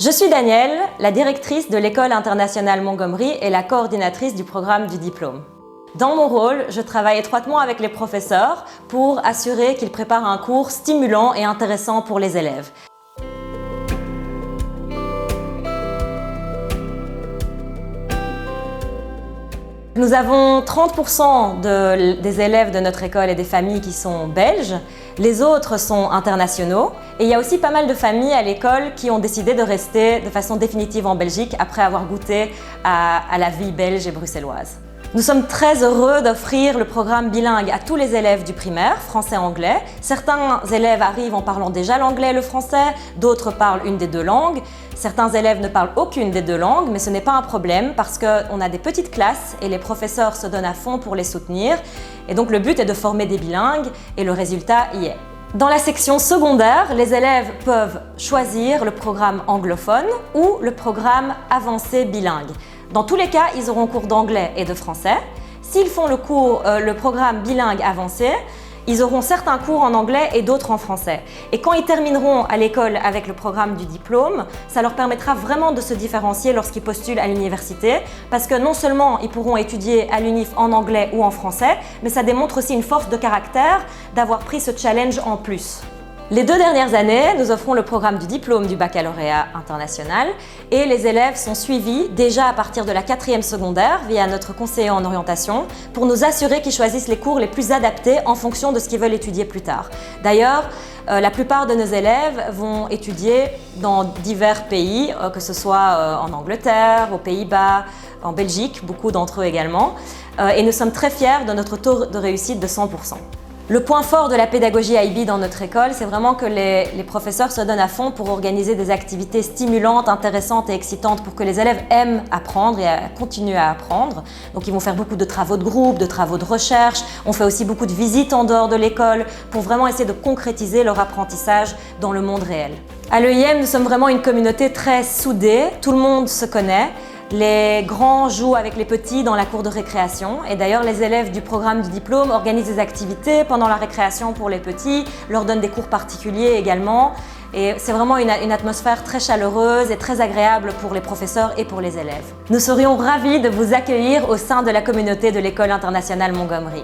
Je suis Danielle, la directrice de l'École internationale Montgomery et la coordinatrice du programme du diplôme. Dans mon rôle, je travaille étroitement avec les professeurs pour assurer qu'ils préparent un cours stimulant et intéressant pour les élèves. Nous avons 30% des élèves de notre école et des familles qui sont belges, les autres sont internationaux et il y a aussi pas mal de familles à l'école qui ont décidé de rester de façon définitive en Belgique après avoir goûté à la vie belge et bruxelloise. Nous sommes très heureux d'offrir le programme bilingue à tous les élèves du primaire, français-anglais. Certains élèves arrivent en parlant déjà l'anglais et le français, d'autres parlent une des deux langues. Certains élèves ne parlent aucune des deux langues, mais ce n'est pas un problème parce qu'on a des petites classes et les professeurs se donnent à fond pour les soutenir. Et donc le but est de former des bilingues et le résultat y est. Dans la section secondaire, les élèves peuvent choisir le programme anglophone ou le programme avancé bilingue. Dans tous les cas, ils auront cours d'anglais et de français. S'ils font le programme bilingue avancé, ils auront certains cours en anglais et d'autres en français. Et quand ils termineront à l'école avec le programme du diplôme, ça leur permettra vraiment de se différencier lorsqu'ils postulent à l'université parce que non seulement ils pourront étudier à l'UNIF en anglais ou en français, mais ça démontre aussi une force de caractère d'avoir pris ce challenge en plus. Les 2 dernières années, nous offrons le programme du diplôme du baccalauréat international et les élèves sont suivis déjà à partir de la 4e secondaire via notre conseiller en orientation pour nous assurer qu'ils choisissent les cours les plus adaptés en fonction de ce qu'ils veulent étudier plus tard. D'ailleurs, la plupart de nos élèves vont étudier dans divers pays, que ce soit en Angleterre, aux Pays-Bas, en Belgique, beaucoup d'entre eux également, et nous sommes très fiers de notre taux de réussite de 100%. Le point fort de la pédagogie IB dans notre école, c'est vraiment que les professeurs se donnent à fond pour organiser des activités stimulantes, intéressantes et excitantes pour que les élèves aiment apprendre et continuent à apprendre. Donc ils vont faire beaucoup de travaux de groupe, de travaux de recherche. On fait aussi beaucoup de visites en dehors de l'école pour vraiment essayer de concrétiser leur apprentissage dans le monde réel. À l'EIM, nous sommes vraiment une communauté très soudée, tout le monde se connaît. Les grands jouent avec les petits dans la cour de récréation et d'ailleurs les élèves du programme du diplôme organisent des activités pendant la récréation pour les petits, leur donnent des cours particuliers également et c'est vraiment une atmosphère très chaleureuse et très agréable pour les professeurs et pour les élèves. Nous serions ravis de vous accueillir au sein de la communauté de l'École internationale Montgomery.